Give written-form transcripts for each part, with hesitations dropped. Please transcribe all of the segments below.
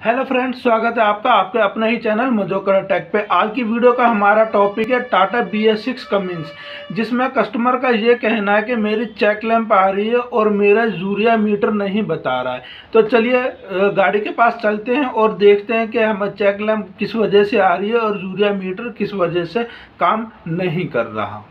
Hello friends, स्वागत है आपका आपके अपने ही चैनल मधुकर टेक पे। आज की वीडियो का हमारा टॉपिक है टाटा BS6 कमिंस, जिसमें कस्टमर का ये कहना है कि मेरी चेक लैंप आ रही है और मेरा यूरिया मीटर नहीं बता रहा है। तो चलिए गाड़ी के पास चलते हैं और देखते हैं कि हम चेक लैंप किस वजह से आ रही है और यूरिया मीटर किस वजह से काम नहीं कर रहा।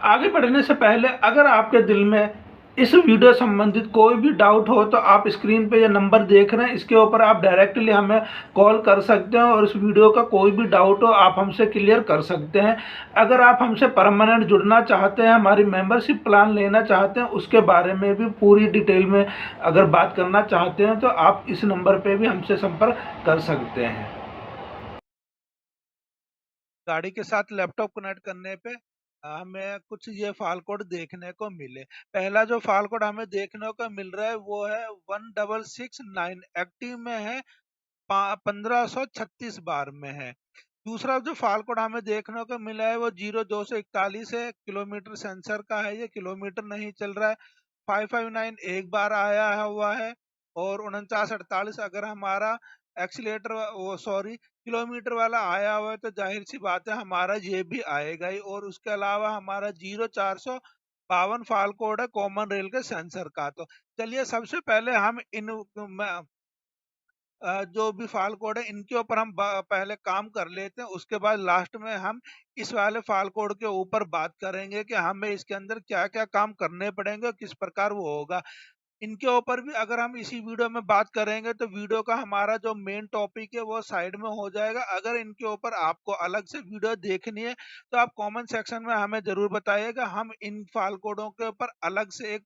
आगे बढ़ने से पहले अगर आपके दिल में इस वीडियो संबंधित कोई भी डाउट हो तो आप स्क्रीन पे ये नंबर देख रहे हैं, इसके ऊपर आप डायरेक्टली हमें कॉल कर सकते हैं और इस वीडियो का कोई भी डाउट हो आप हमसे क्लियर कर सकते हैं। अगर आप हमसे परमानेंट जुड़ना चाहते हैं, हमारी मेंबरशिप प्लान लेना चाहते हैं, उसके बारे में भी पूरी डिटेल में अगर बात करना चाहते हैं तो आप इस नंबर पर भी हमसे संपर्क कर सकते हैं। गाड़ी के साथ लैपटॉप कनेक्ट करने पे हमें कुछ ये फाल कोड देखने को मिले। पहला जो फाल कोड हमें देखने को मिल रहा है वो है 1669, एक्टिव में है 1536 बार में है। दूसरा जो फाल कोड हमें देखने को मिला है वो 0241 है, किलोमीटर सेंसर का है, ये किलोमीटर नहीं चल रहा है। 559 एक बार आया हुआ है और 4948 अगर हमारा एक्सीलेटर वो सॉरी किलोमीटर वाला आया हुआ है तो जाहिर सी बात है हमारा ये भी आएगा ही। और उसके अलावा हमारा 0452 फाल कोड है कॉमन रेल के सेंसर का। तो चलिए सबसे पहले हम इन जो भी फाल कोड है इनके ऊपर हम पहले काम कर लेते हैं, उसके बाद लास्ट में हम इस वाले फाल कोड के ऊपर बात करेंगे कि हमें इसके अंदर क्या क्या काम करने पड़ेंगे और किस प्रकार वो होगा। इनके ऊपर भी अगर हम इसी वीडियो में बात करेंगे तो वीडियो का हमारा जो मेन टॉपिक है वो साइड में हो जाएगा। अगर इनके ऊपर आपको अलग से वीडियो देखनी है तो आप कमेंट सेक्शन में हमें जरूर बताइएगा, हम इन फाल कोडों के ऊपर अलग से एक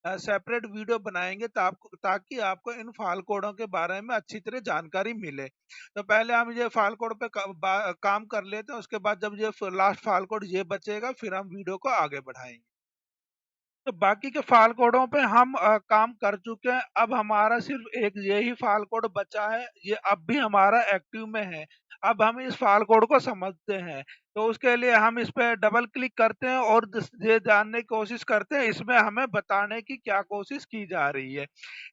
सेपरेट वीडियो बनाएंगे ताकि आपको इन फाल कोडों के बारे में अच्छी तरह जानकारी मिले। तो पहले हम ये फाल कोड पे काम कर लेते हैं, उसके बाद जब ये लास्ट फाल कोड ये बचेगा फिर हम वीडियो को आगे बढ़ाएंगे। तो बाकी के फाल कोडों पे हम काम कर चुके हैं। अब हमारा सिर्फ एक यही फाल कोड बचा है, ये अब भी हमारा एक्टिव में है। अब हम इस फाल कोड को समझते हैं, तो उसके लिए हम इस पे डबल क्लिक करते हैं और ये जानने की कोशिश करते हैं इसमें हमें बताने की क्या कोशिश की जा रही है।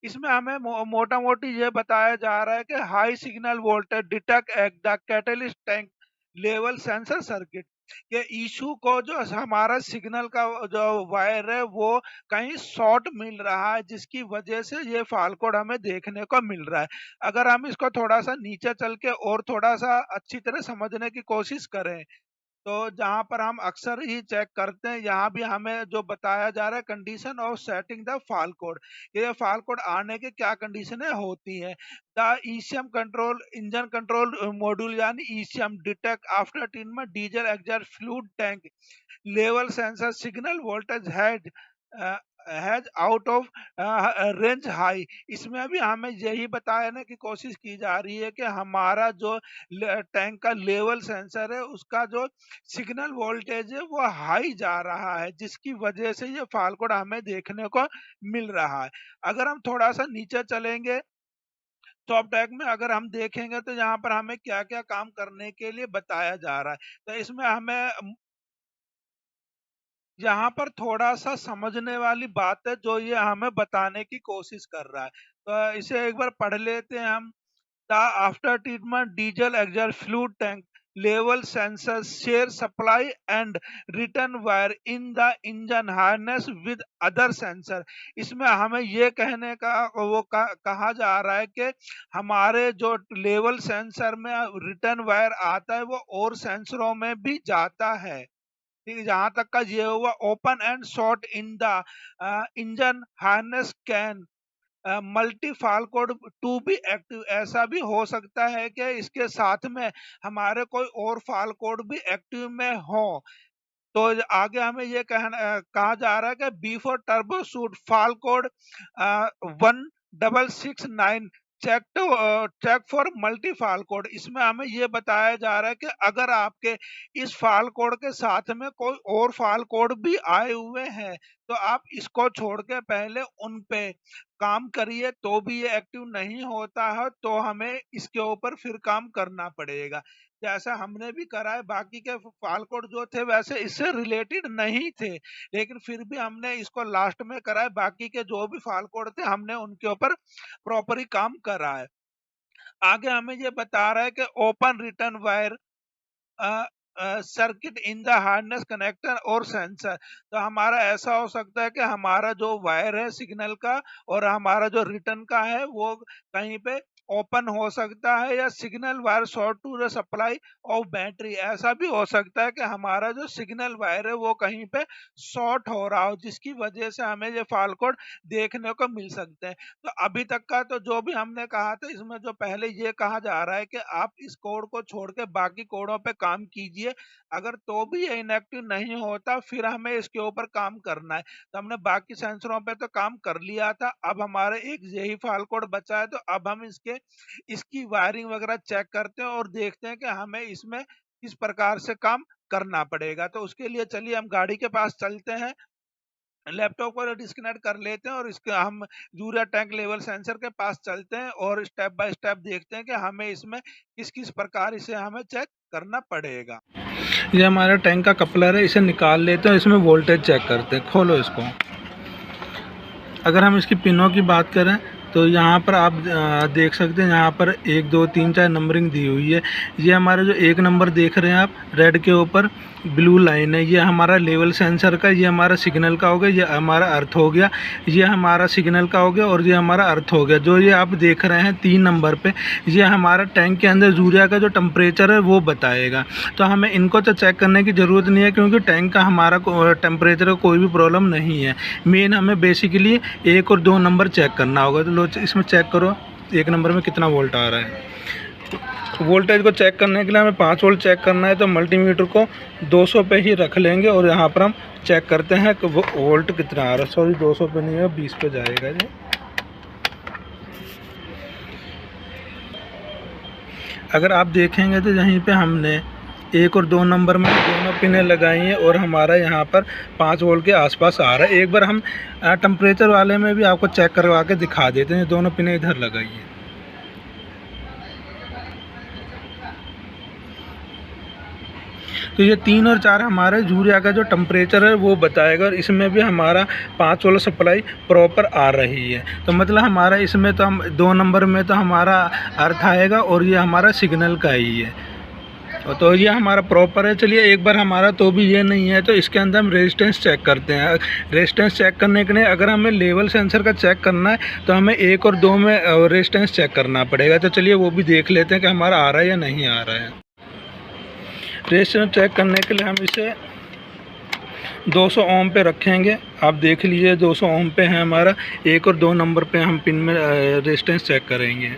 इसमें हमें मोटा मोटी ये बताया जा रहा है कि high signal voltage detect at the catalyst tank level sensor circuit. ये इशू को जो हमारा सिग्नल का जो वायर है वो कहीं शॉर्ट मिल रहा है, जिसकी वजह से ये फाल कोड हमें देखने को मिल रहा है। अगर हम इसको थोड़ा सा नीचे चल के और थोड़ा सा अच्छी तरह समझने की कोशिश करें तो जहाँ पर हम अक्सर ही चेक करते हैं यहाँ भी हमें जो बताया जा रहा है condition of setting the fall code. ये फाल कोड आने के क्या कंडीशनें होती है। The ECM control engine control module यानी ईसीएम डिटेक्ट आफ्टर टीन में diesel exhaust fluid tank level sensor signal voltage has out of range high. इसमें भी हमें यही बताने की कोशिश की जा रही है कि हमारा जो टैंक का लेवल सेंसर है उसका जो सिग्नल वोल्टेज है वो हाई जा रहा है, जिसकी वजह से ये फाल कोड हमें देखने को मिल रहा है। अगर हम थोड़ा सा नीचे चलेंगे टॉप टैग में अगर हम देखेंगे तो यहाँ पर हमें क्या क्या काम करने के लिए बताया जा रहा है। तो इसमें हमें यहाँ पर थोड़ा-सा समझने वाली बात है जो ये हमें बताने की कोशिश कर रहा है। तो इसे एक बार पढ़ लेते हैं हम। The after treatment diesel exhaust fluid tank level sensor share supply and return wire in the engine harness with other sensor. इसमें हमें ये कहने का कहा जा रहा है कि हमारे जो लेवल सेंसर में रिटर्न वायर आता है वो और सेंसरों में भी जाता है। ठीक है, जहाँ तक का ये हुआ open and short in the engine harness can multi fault code to be active. ऐसा भी हो सकता है कि इसके साथ में हमारे कोई और फाल कोड भी एक्टिव में हो। तो आगे हमें ये कहा जा रहा है कि before troubleshoot fault code 1669 check to check for multi fault code. इसमें हमें ये बताया जा रहा है कि अगर आपके इस फाल कोड के साथ में कोई और फाल कोड भी आए हुए हैं तो आप इसको छोड़ के पहले उन पे काम करिए, तो भी ये एक्टिव नहीं होता है तो हमें इसके ऊपर फिर काम करना पड़ेगा। जैसा हमने भी करा है, बाकी के फाल कोड जो थे वैसे इससे रिलेटेड नहीं थे, लेकिन फिर भी हमने इसको लास्ट में करा है। बाकी के जो भी फाल कोड थे हमने उनके ऊपर प्रॉपर ही काम करा है। आगे हमें ये बता रहा है कि open return wire circuit in the harness connector और सेंसर। तो हमारा ऐसा हो सकता है कि हमारा जो वायर है सिग्नल का और हमारा जो रिटर्न का है वो कहीं पे ओपन हो सकता है, या signal wire short to the supply of battery. ऐसा भी हो सकता है कि हमारा जो सिग्नल वायर है वो कहीं पे शॉर्ट हो रहा हो, जिसकी वजह से हमें ये फॉल्ट कोड देखने को मिल सकते हैं। तो अभी तक का तो जो भी हमने कहा था, इसमें जो पहले ये कहा जा रहा है कि आप इस कोड को छोड़ के बाकी कोडों पे काम कीजिए, अगर तो भी ये इनएक्टिव नहीं होता फिर हमें इसके ऊपर काम करना है। तो हमने बाकी सेंसरों पे तो काम कर लिया था, अब हमारे एक यही फाल कोड बचा है। तो अब हम इसकी वायरिंग वगैरह चेक करते हैं और देखते हैं कि हमें इसमें किस प्रकार से काम करना पड़ेगा। तो उसके लिए चलिए हम गाड़ी के पास चलते हैं, लैपटॉप को डिस्कनेक्ट कर लेते हैं और इसके हम यूरिया टैंक लेवल सेंसर के पास चलते हैं और स्टेप बाय स्टेप देखते हैं कि हमें इसमें किस किस प्रकार इसे हमें चेक करना पड़ेगा। ये हमारा टैंक का कपलर है, इसे निकाल लेते हैं, इसमें वोल्टेज चेक करते हैं। खोलो इसको। अगर हम इसकी पिनों की बात करें तो यहाँ पर आप देख सकते हैं, यहाँ पर 1 2 3 4 नंबरिंग दी हुई है। ये हमारा जो 1 नंबर देख रहे हैं आप रेड के ऊपर ब्लू लाइन है, ये हमारा लेवल सेंसर का, ये हमारा सिग्नल का हो गया, ये हमारा अर्थ हो गया, ये हमारा सिग्नल का हो गया और ये हमारा अर्थ हो गया। जो ये आप देख रहे हैं 3 नंबर पे, ये हमारा टैंक के अंदर यूरिया का जो टेम्परेचर है वो बताएगा। तो हमें इनको तो चेक करने की ज़रूरत नहीं है क्योंकि टैंक का हमारा टेम्परेचर का कोई भी प्रॉब्लम नहीं है। मेन हमें बेसिकली 1 और 2 नंबर चेक करना होगा। तो लो इसमें चेक करो 1 नंबर में कितना वोल्ट आ रहा है। वोल्टेज को चेक करने के लिए हमें 5 वोल्ट चेक करना है, तो मल्टीमीटर को 200 पे ही रख लेंगे और यहाँ पर हम चेक करते हैं कि वो वोल्ट कितना आ रहा है। सॉरी 200 पे नहीं है, 20 पे जाएगा जी। अगर आप देखेंगे तो यहीं पे हमने 1 और 2 नंबर में दोनों पिनें लगाई हैं और हमारा यहाँ पर 5 वोल्ट के आसपास आ रहा है। एक बार हम टेम्परेचर वाले में भी आपको चेक करवा के दिखा देते हैं। दोनों पिनें इधर लगाई हैं। तो ये 3 और 4 हमारे यूरिया का जो टेम्परेचर है वो बताएगा और इसमें भी हमारा 5 वोल्ट सप्लाई प्रॉपर आ रही है। तो मतलब हमारा इसमें तो हम 2 नंबर में तो हमारा अर्थ आएगा और ये हमारा सिग्नल का ही है। तो ये हमारा प्रॉपर है। चलिए एक बार हमारा तो भी ये नहीं है तो इसके अंदर हम रेजिस्टेंस चेक करते हैं। रेजिस्टेंस चेक करने के लिए अगर हमें लेवल सेंसर का चेक करना है तो हमें 1 और 2 में रेजिस्टेंस चेक करना पड़ेगा। तो चलिए वो भी देख लेते हैं कि हमारा आ रहा है या नहीं आ रहा है। रेजिस्टेंस चेक करने के लिए हम इसे 200 ओम पे रखेंगे। आप देख लीजिए 200 ओम पे है हमारा। 1 और 2 नंबर पे हम पिन में रेजिस्टेंस चेक करेंगे।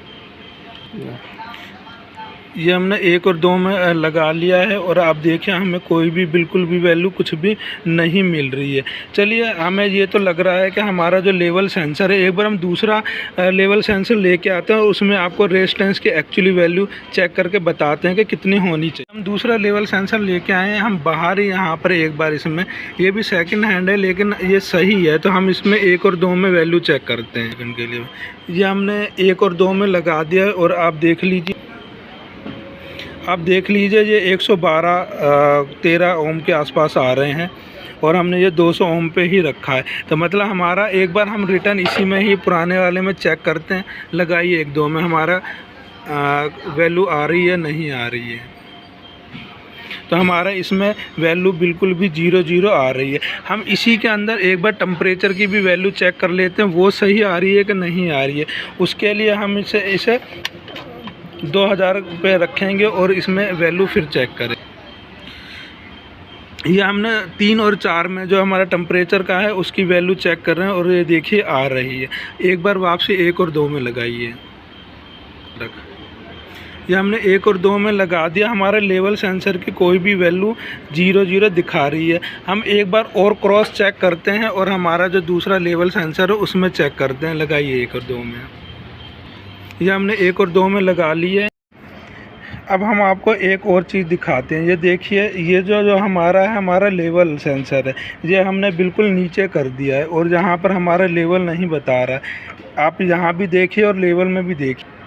ये हमने 1 और 2 में लगा लिया है और आप देखिए हमें कोई भी बिल्कुल भी वैल्यू कुछ भी नहीं मिल रही है। चलिए हमें ये तो लग रहा है कि हमारा जो लेवल सेंसर है, एक बार हम दूसरा लेवल सेंसर लेके आते हैं और उसमें आपको रेजिस्टेंस की एक्चुअली वैल्यू चेक करके बताते हैं कि कितनी होनी चाहिए। हम दूसरा लेवल सेंसर लेके आए हैं। हम बाहर ही यहाँ पर एक बार इसमें, ये भी सेकेंड हैंड है लेकिन ये सही है, तो हम इसमें 1 और 2 में वैल्यू चेक करते हैं इनके लिए। ये हमने 1 और 2 में लगा दिया है और आप देख लीजिए ये 112-13 ओम के आसपास आ रहे हैं और हमने ये 200 ओम पे ही रखा है। तो मतलब हमारा एक बार हम रिटर्न इसी में ही पुराने वाले में चेक करते हैं। लगाइए 1 2 में हमारा वैल्यू आ रही है नहीं आ रही है। तो हमारा इसमें वैल्यू बिल्कुल भी 0 आ रही है। हम इसी के अंदर एक बार टेम्परेचर की भी वैल्यू चेक कर लेते हैं, वो सही आ रही है कि नहीं आ रही है। उसके लिए हम इसे 2000 पे रखेंगे और इसमें वैल्यू फिर चेक करें। ये हमने 3 और 4 में जो हमारा टेम्परेचर का है उसकी वैल्यू चेक कर रहे हैं और ये देखिए आ रही है। एक बार वापसी 1 और 2 में लगाइए। ये हमने 1 और 2 में लगा दिया। हमारा लेवल सेंसर की कोई भी वैल्यू 0 दिखा रही है। हम एक बार और क्रॉस चेक करते हैं और हमारा जो दूसरा लेवल सेंसर है उसमें चेक करते हैं। लगाइए 1 और 2 में। ये हमने 1 और 2 में लगा लिए। अब हम आपको एक और चीज़ दिखाते हैं। ये देखिए ये जो हमारा है, हमारा लेवल सेंसर है, ये हमने बिल्कुल नीचे कर दिया है और यहाँ पर हमारा लेवल नहीं बता रहा है। आप यहाँ भी देखिए और लेवल में भी देखिए।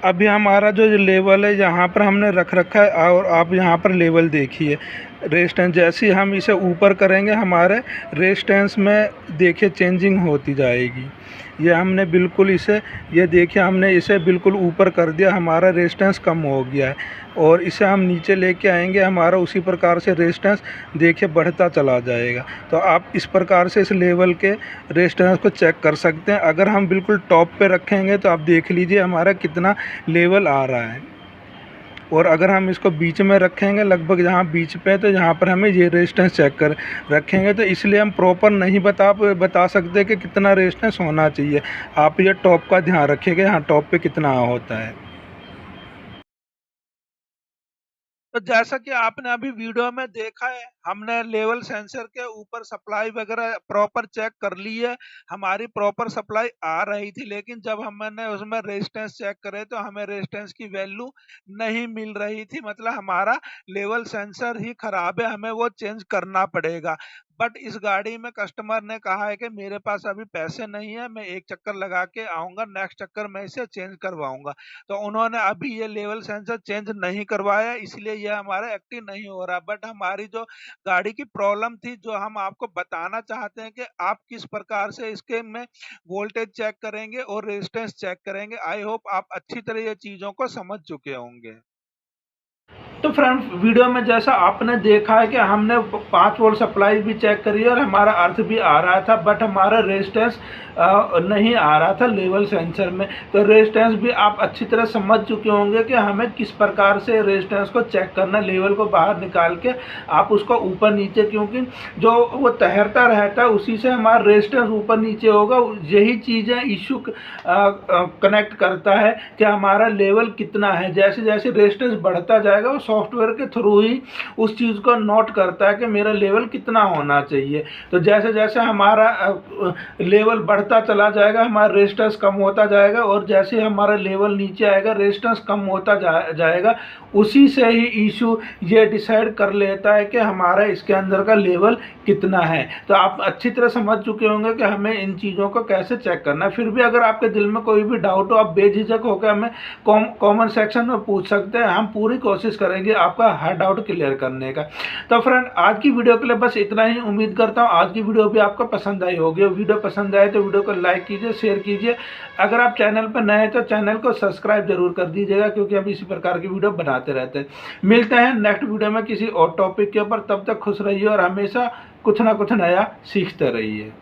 अभी हमारा जो लेवल है यहाँ पर हमने रख रखा है और आप यहाँ पर लेवल देखिए। रेजिस्टेंस जैसे ही हम इसे ऊपर करेंगे हमारे रेजिस्टेंस में देखिए चेंजिंग होती जाएगी। ये हमने बिल्कुल इसे, ये देखिए हमने इसे बिल्कुल ऊपर कर दिया, हमारा रेजिस्टेंस कम हो गया है। और इसे हम नीचे लेके आएंगे, हमारा उसी प्रकार से रेजिस्टेंस देखिए बढ़ता चला जाएगा। तो आप इस प्रकार से इस लेवल के रेजिस्टेंस को चेक कर सकते हैं। अगर हम बिल्कुल टॉप पे रखेंगे तो आप देख लीजिए हमारा कितना लेवल आ रहा है। और अगर हम इसको बीच में रखेंगे, लगभग जहाँ बीच पे, तो यहाँ पर हमें ये रेजिस्टेंस चेक कर रखेंगे। तो इसलिए हम प्रॉपर नहीं बता सकते कि कितना रेजिस्टेंस होना चाहिए। आप ये टॉप का ध्यान रखिएगा, यहाँ टॉप पे कितना होता है। तो जैसा कि आपने अभी वीडियो में देखा है, हमने लेवल सेंसर के ऊपर सप्लाई वगैरह प्रॉपर चेक कर ली है। हमारी प्रॉपर सप्लाई आ रही थी, लेकिन जब हमने उसमें रेजिस्टेंस चेक करे तो हमें रेजिस्टेंस की वैल्यू नहीं मिल रही थी। मतलब हमारा लेवल सेंसर ही खराब है, हमें वो चेंज करना पड़ेगा। बट इस गाड़ी में कस्टमर ने कहा है कि मेरे पास अभी पैसे नहीं है, मैं एक चक्कर लगा के आऊंगा, नेक्स्ट चक्कर में इसे चेंज करवाऊंगा। तो उन्होंने अभी ये लेवल सेंसर चेंज नहीं करवाया, इसलिए ये हमारा एक्टिव नहीं हो रहा। बट हमारी जो गाड़ी की प्रॉब्लम थी, जो हम आपको बताना चाहते हैं कि आप किस प्रकार से इसके में वोल्टेज चेक करेंगे और रेजिस्टेंस चेक करेंगे। आई होप आप अच्छी तरह ये चीजों को समझ चुके होंगे। तो फ्रेंड, वीडियो में जैसा आपने देखा है कि हमने 5 वोल्ट सप्लाई भी चेक करी और हमारा अर्थ भी आ रहा था, बट हमारा रेजिस्टेंस नहीं आ रहा था लेवल सेंसर में। तो रेजिस्टेंस भी आप अच्छी तरह समझ चुके होंगे कि हमें किस प्रकार से रेजिस्टेंस को चेक करना, लेवल को बाहर निकाल के आप उसको ऊपर नीचे, क्योंकि जो वो तैरता रहता है उसी से हमारा रेजिस्टेंस ऊपर नीचे होगा। यही चीज़ें इशू कनेक्ट करता है कि हमारा लेवल कितना है। जैसे जैसे रेजिस्टेंस बढ़ता जाएगा वो सॉफ्टवेयर के थ्रू ही उस चीज़ को नोट करता है कि मेरा लेवल कितना होना चाहिए। तो जैसे जैसे हमारा लेवल बढ़ता चला जाएगा, हमारा रेजिस्टेंस कम होता जाएगा, और जैसे हमारा लेवल नीचे आएगा रेजिस्टेंस कम होता जाएगा। उसी से ही इशू ये डिसाइड कर लेता है कि हमारा इसके अंदर का लेवल कितना है। तो आप अच्छी तरह समझ चुके होंगे कि हमें इन चीज़ों को कैसे चेक करना है। फिर भी अगर आपके दिल में कोई भी डाउट हो, आप बेझिझक होकर हमें कमेंट सेक्शन में पूछ सकते हैं। हम पूरी कोशिश करेंगे आपका हर डाउट क्लियर करने का। तो फ्रेंड, आज की वीडियो के लिए बस इतना ही। उम्मीद करता हूँ आज की वीडियो भी आपको पसंद आई होगी। वीडियो पसंद आए तो वीडियो को लाइक कीजिए, शेयर कीजिए। अगर आप चैनल पर नए हैं तो चैनल को सब्सक्राइब जरूर कर दीजिएगा, क्योंकि हम इसी प्रकार की वीडियो बनाते रहते हैं। मिलते हैं नेक्स्ट वीडियो में किसी और टॉपिक के ऊपर। तब तक खुश रहिए और हमेशा कुछ ना कुछ नया सीखते रहिए।